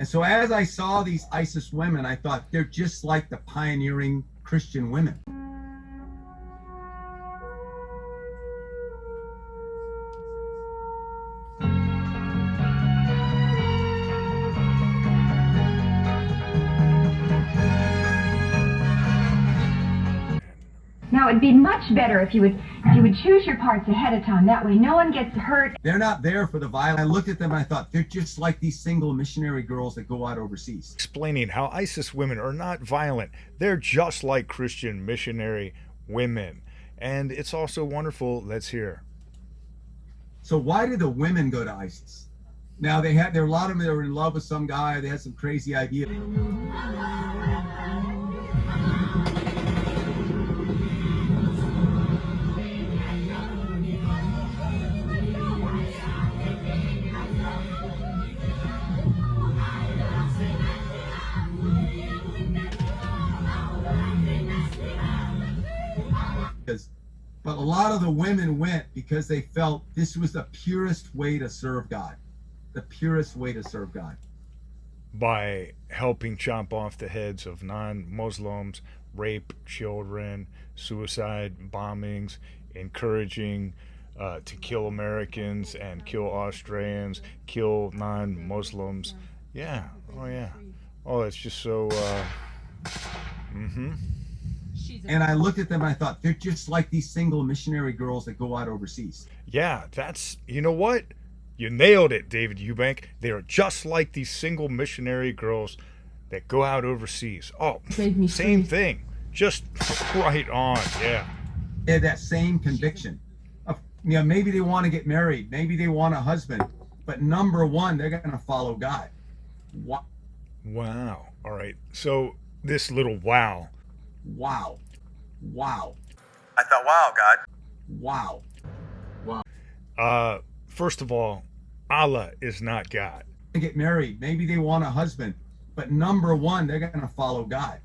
And so as I saw these ISIS women, I thought they're just like the pioneering Christian women. Now, it'd be much better if you would choose your parts ahead of time. That way no one gets hurt. They're not there for the violence. I looked at them and I thought, they're just like these single missionary girls that go out overseas. Explaining how ISIS women are not violent. They're just like Christian missionary women. And it's also wonderful. Let's hear. So why did the women go to ISIS? Now there were a lot of them that were in love with some guy. They had some crazy idea. But a lot of the women went because they felt this was the purest way to serve God. The purest way to serve God. By helping chop off the heads of non-Muslims, rape children, suicide bombings, encouraging to kill Americans and kill Australians, kill non-Muslims. Yeah. Oh, yeah. Oh, it's just so... And I looked at them and I thought, they're just like these single missionary girls that go out overseas. Yeah, that's... You know what? You nailed it, David Eubank. They are just like these single missionary girls that go out overseas. Oh, same thing. Just right on, yeah. They had that same conviction. Maybe they want to get married. Maybe they want a husband. But number one, they're going to follow God. Wow. All right. So this little wow. Wow. I thought, wow, God. Wow. First of all, Allah is not God. They get married. Maybe they want a husband. But number one, they're going to follow God.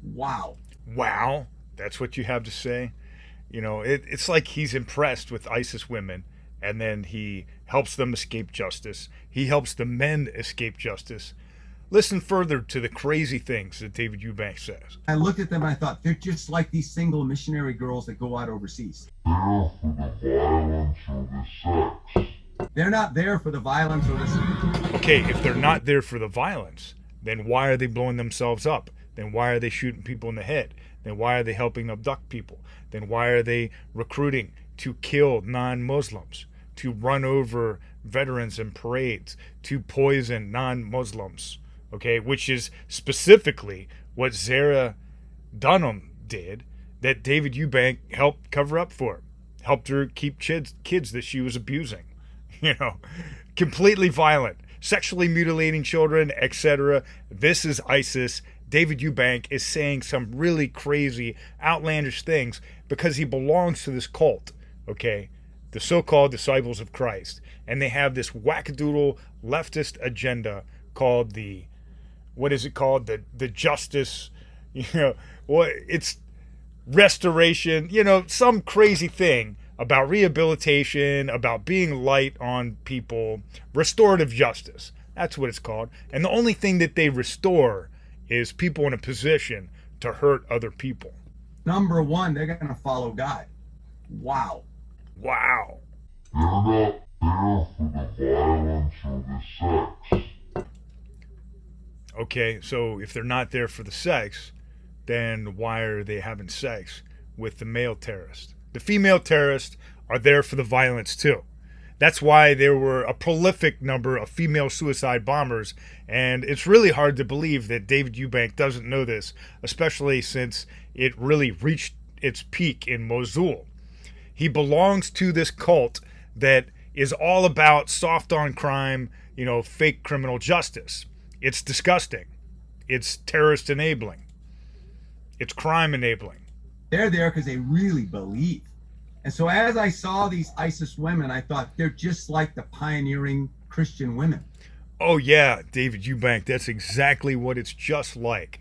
Wow. Wow. That's what you have to say? You know, it's like he's impressed with ISIS women, and then he helps them escape justice. He helps the men escape justice. Listen further to the crazy things that David Eubanks says. I looked at them and I thought, they're just like these single missionary girls that go out overseas. They're not there for the violence or the sex. Okay, if they're not there for the violence, then why are they blowing themselves up? Then why are they shooting people in the head? Then why are they helping abduct people? Then why are they recruiting to kill non-Muslims, to run over veterans in parades, to poison non-Muslims? Okay, which is specifically what Zara Dunham did, that David Eubank helped cover up for. Helped her keep kids that she was abusing. You know, completely violent, sexually mutilating children, etc. This is ISIS. David Eubank is saying some really crazy, outlandish things because he belongs to this cult, okay? The so-called Disciples of Christ. And they have this wackadoodle leftist agenda called the... What is it called? The justice, it's restoration, some crazy thing about rehabilitation, about being light on people, restorative justice. That's what it's called. And the only thing that they restore is people in a position to hurt other people. Number one, they're going to follow God. Wow. Wow. They're not there for the violence or the sex. Okay, so if they're not there for the sex, then why are they having sex with the male terrorist? The female terrorists are there for the violence too. That's why there were a prolific number of female suicide bombers, and it's really hard to believe that David Eubank doesn't know this, especially since it really reached its peak in Mosul. He belongs to this cult that is all about soft on crime, fake criminal justice. It's disgusting. It's terrorist enabling. It's crime enabling. They're there because they really believe. And so as I saw these ISIS women, I thought they're just like the pioneering Christian women. Oh yeah, David Eubank, that's exactly what it's just like.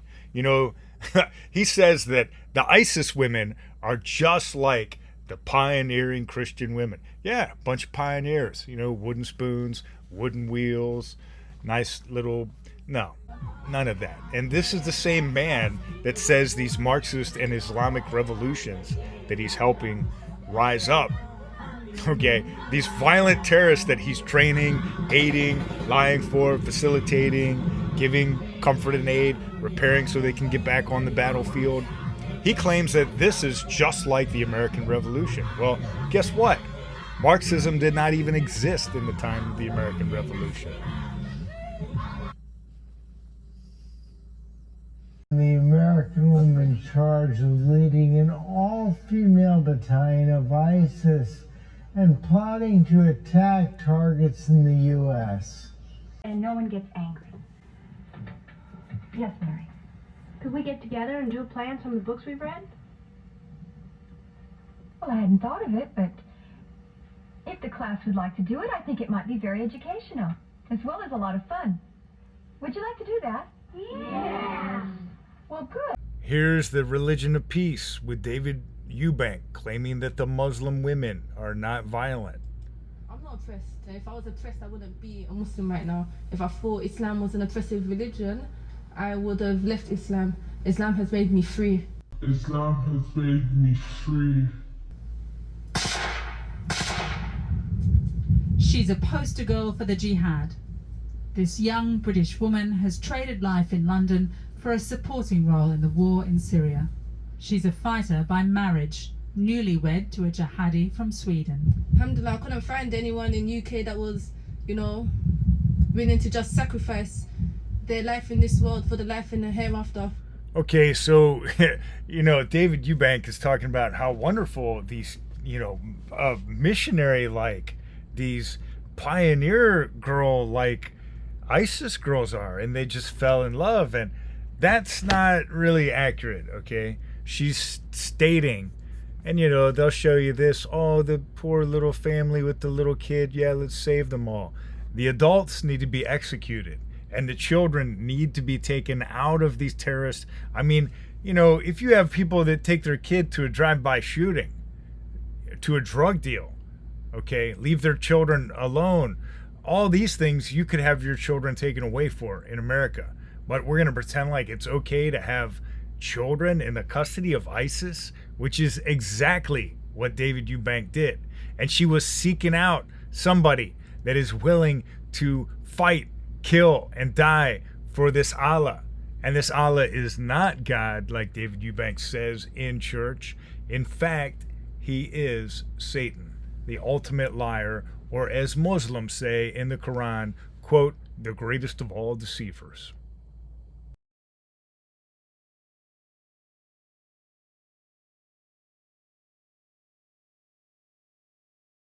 He says that the ISIS women are just like the pioneering Christian women. Yeah, a bunch of pioneers, wooden spoons, wooden wheels, nice little No, none of that. And this is the same man that says these Marxist and Islamic revolutions that he's helping rise up, okay, these violent terrorists that he's training, aiding, lying for, facilitating, giving comfort and aid, repairing so they can get back on the battlefield. He claims that this is just like the American Revolution. Well, guess what? Marxism did not even exist in the time of the American Revolution. The American woman charged with leading an all-female battalion of ISIS and plotting to attack targets in the U.S. And no one gets angry. Yes, Mary. Could we get together and do plans from the books we've read? Well, I hadn't thought of it, but if the class would like to do it, I think it might be very educational, as well as a lot of fun. Would you like to do that? Yes. Well, good. Here's The Religion of Peace with David Eubank claiming that the Muslim women are not violent. I'm not oppressed. If I was oppressed, I wouldn't be a Muslim right now. If I thought Islam was an oppressive religion, I would have left Islam. Islam has made me free. Islam has made me free. She's a poster girl for the jihad. This young British woman has traded life in London for a supporting role in the war in Syria. She's a fighter by marriage, newlywed to a jihadi from Sweden. Alhamdulillah, I couldn't find anyone in UK that was, willing to just sacrifice their life in this world for the life in the hereafter. Okay, so, David Eubank is talking about how wonderful these, missionary-like, these pioneer girl-like ISIS girls are, and they just fell in love, and that's not really accurate, okay? She's stating, and they'll show you this, oh, the poor little family with the little kid, yeah, let's save them all. The adults need to be executed, and the children need to be taken out of these terrorists. I mean, if you have people that take their kid to a drive-by shooting, to a drug deal, okay, leave their children alone, all these things you could have your children taken away for in America. But we're going to pretend like it's okay to have children in the custody of ISIS, which is exactly what David Eubank did. And she was seeking out somebody that is willing to fight, kill, and die for this Allah. And this Allah is not God, like David Eubank says in church. In fact, he is Satan, the ultimate liar, or as Muslims say in the Quran, quote, the greatest of all deceivers.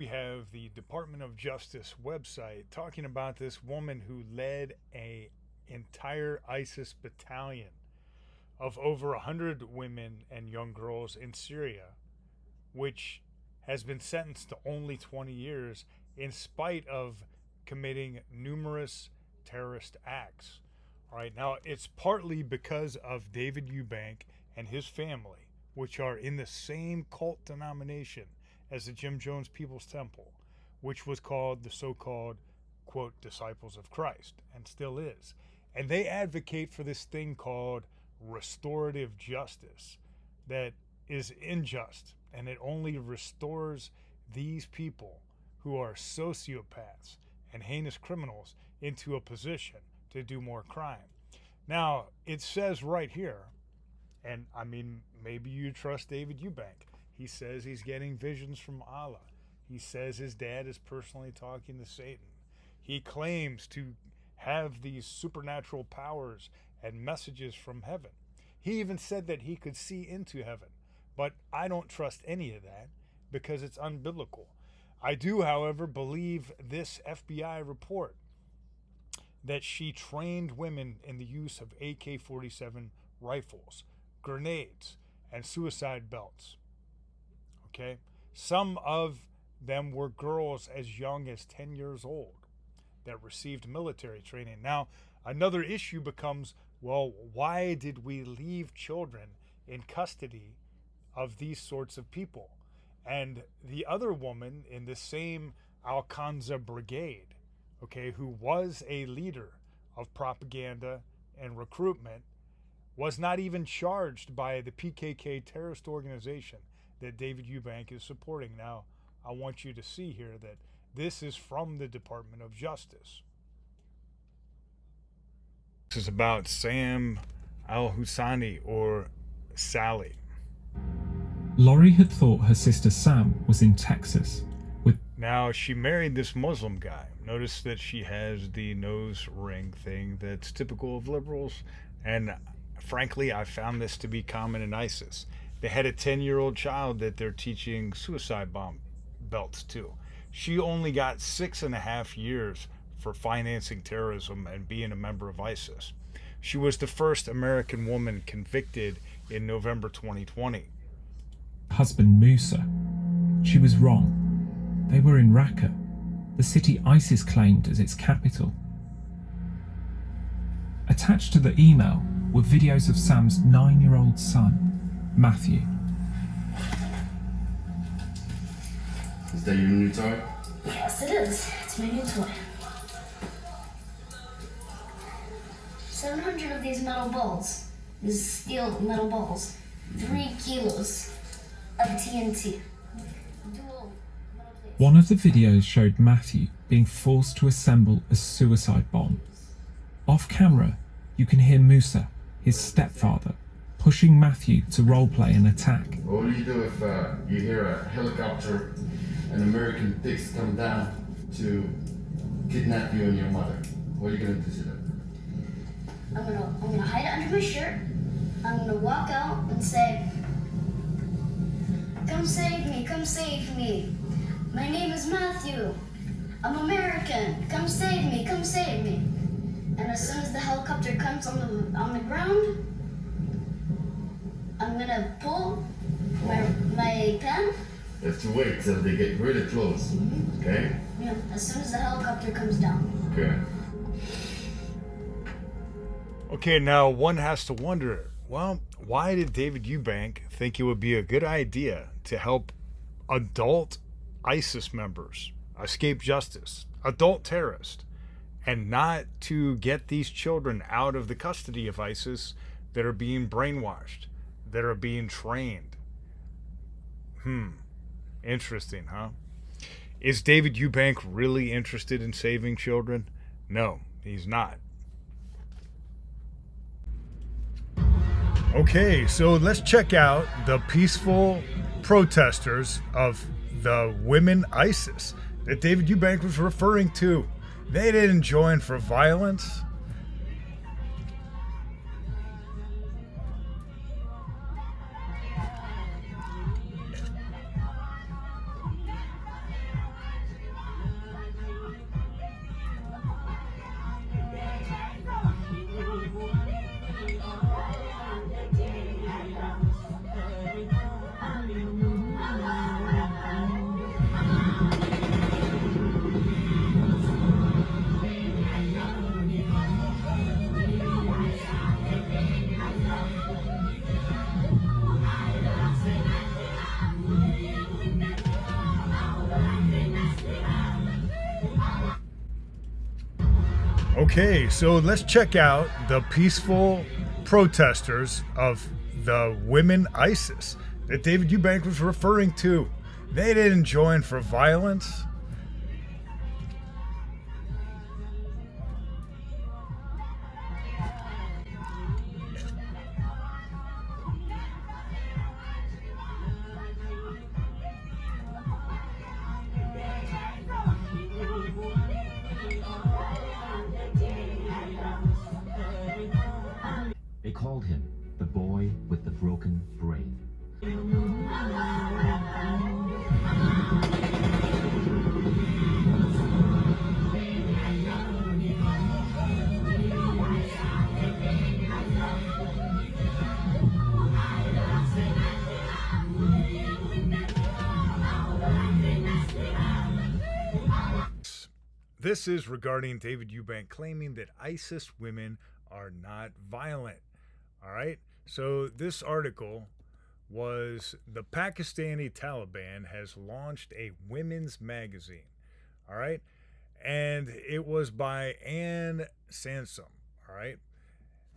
We have the Department of Justice website talking about this woman who led an entire ISIS battalion of over 100 women and young girls in Syria, which has been sentenced to only 20 years in spite of committing numerous terrorist acts. All right, now it's partly because of David Eubank and his family, which are in the same cult denomination as the Jim Jones People's Temple, which was called the so-called, quote, Disciples of Christ, and still is. And they advocate for this thing called restorative justice that is unjust, and it only restores these people who are sociopaths and heinous criminals into a position to do more crime. Now, it says right here, and I mean, maybe you trust David Eubank. He says he's getting visions from Allah. He says his dad is personally talking to Satan. He claims to have these supernatural powers and messages from heaven. He even said that he could see into heaven. But I don't trust any of that because it's unbiblical. I do, however, believe this FBI report that she trained women in the use of AK-47 rifles, grenades, and suicide belts. Okay? Some of them were girls as young as 10 years old that received military training. Now, another issue becomes, well, why did we leave children in custody of these sorts of people? And the other woman in the same Al-Qanza brigade, okay, who was a leader of propaganda and recruitment, was not even charged by the PKK terrorist organization that David Eubank is supporting. Now, I want you to see here that this is from the Department of Justice. This is about Sam al-Husseini, or Sally. Laurie had thought her sister Sam was in Texas. Now, she married this Muslim guy. Notice that she has the nose ring thing that's typical of liberals, and frankly, I found this to be common in ISIS. They had a 10-year-old child that they're teaching suicide bomb belts to. She only got 6.5 years for financing terrorism and being a member of ISIS. She was the first American woman convicted in November 2020. Husband Musa. She was wrong. They were in Raqqa, the city ISIS claimed as its capital. Attached to the email were videos of Sam's 9-year-old son, Matthew. Is that your new toy? Yes, it is. It's my new toy. 700 of these metal balls, these steel metal balls, 3 kilos of TNT. Dual metal plates. One of the videos showed Matthew being forced to assemble a suicide bomb. Off camera, you can hear Musa, his stepfather, pushing Matthew to roleplay an attack. What do you do if you hear a helicopter and American dicks come down to kidnap you and your mother? What are you gonna do to them? I'm gonna hide it under my shirt. I'm gonna walk out and say, "Come save me, come save me. My name is Matthew. I'm American. Come save me, come save me." And as soon as the helicopter comes on the ground, I'm gonna pull my pen. You have to wait till they get really close, okay? Yeah, as soon as the helicopter comes down. Okay. Okay, now one has to wonder, well, why did David Eubank think it would be a good idea to help adult ISIS members escape justice, adult terrorists, and not to get these children out of the custody of ISIS that are being brainwashed, that are being trained? Interesting, huh? Is David Eubank really interested in saving children? No, he's not. Okay, so let's check out the peaceful protesters of the women ISIS that David Eubank was referring to. They didn't join for violence. Okay, so let's check out the peaceful protesters of the women ISIS that David Eubank was referring to. They didn't join for violence. They called him the boy with the broken brain. This is regarding David Eubank claiming that ISIS women are not violent. All right. So this article was the Pakistani Taliban has launched a women's magazine. All right. and it was by Anne Sansom. All right.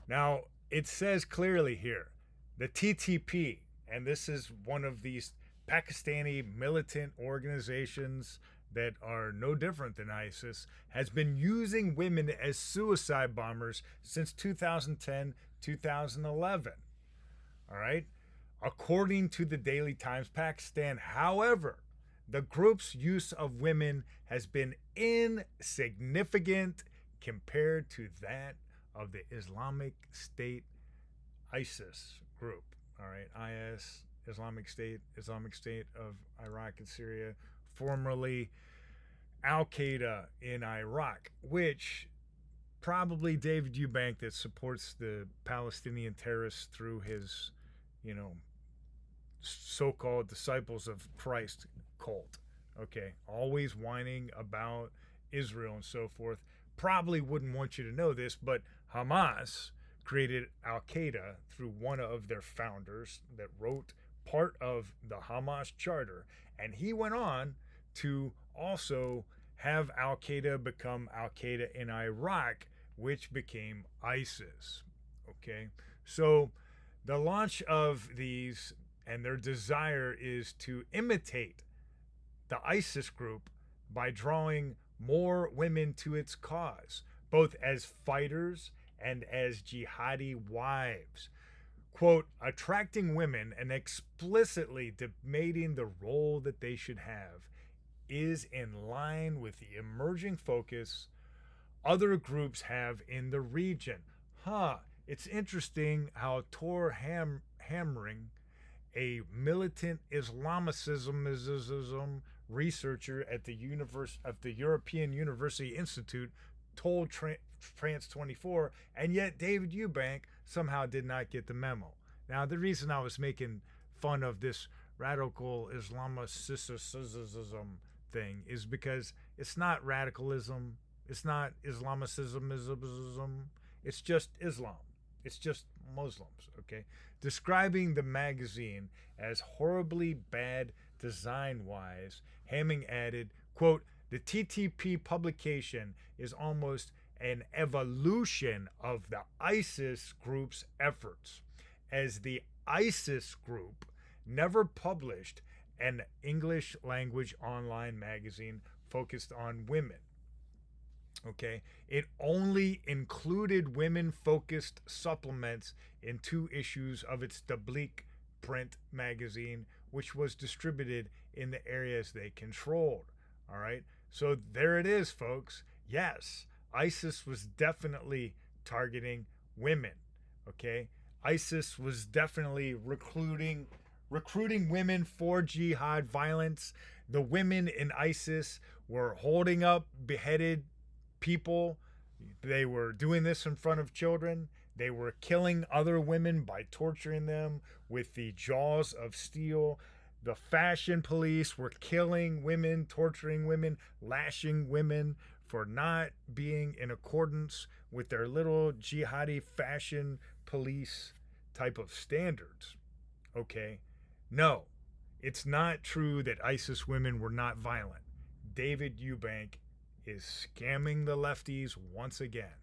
Now, it says clearly here, the TTP, and this is one of these Pakistani militant organizations that are no different than ISIS, has been using women as suicide bombers since 2010, 2011. All right. According to the Daily Times Pakistan, however, the group's use of women has been insignificant compared to that of the Islamic State ISIS group. All right. IS, Islamic State of Iraq and Syria, formerly Al-Qaeda in Iraq, which probably David Eubank, that supports the Palestinian terrorists through his, so-called Disciples of Christ cult. Okay. Always whining about Israel and so forth. Probably wouldn't want you to know this, but Hamas created Al-Qaeda through one of their founders that wrote part of the Hamas charter, and he went on to also have Al-Qaeda become Al-Qaeda in Iraq, which became ISIS. Okay, so the launch of these and their desire is to imitate the ISIS group by drawing more women to its cause, both as fighters and as jihadi wives. Quote, attracting women and explicitly debating the role that they should have is in line with the emerging focus other groups have in the region. It's interesting how Tor Hammering, a militant Islamicism researcher at the European University Institute, told France 24, and yet David Eubank somehow did not get the memo. Now, the reason I was making fun of this radical Islamicism thing is because it's not radicalism, it's not Islamicism, it's just Islam. It's just Muslims, okay? Describing the magazine as horribly bad design-wise, Hamming added, quote, the TTP publication is almost an evolution of the ISIS group's efforts, as the ISIS group never published an English language online magazine focused on women. Okay, it only included women-focused supplements in 2 issues of its Tabligh print magazine, which was distributed in the areas they controlled. All right, so there it is, folks. Yes, ISIS was definitely targeting women. Okay, ISIS was definitely recruiting women for jihad violence. The women in ISIS were holding up beheaded people. They were doing this in front of children. They were killing other women by torturing them with the jaws of steel. The fashion police were killing women, torturing women, lashing women for not being in accordance with their little jihadi fashion police type of standards. Okay? No, it's not true that ISIS women were not violent. David Eubank is scamming the lefties once again.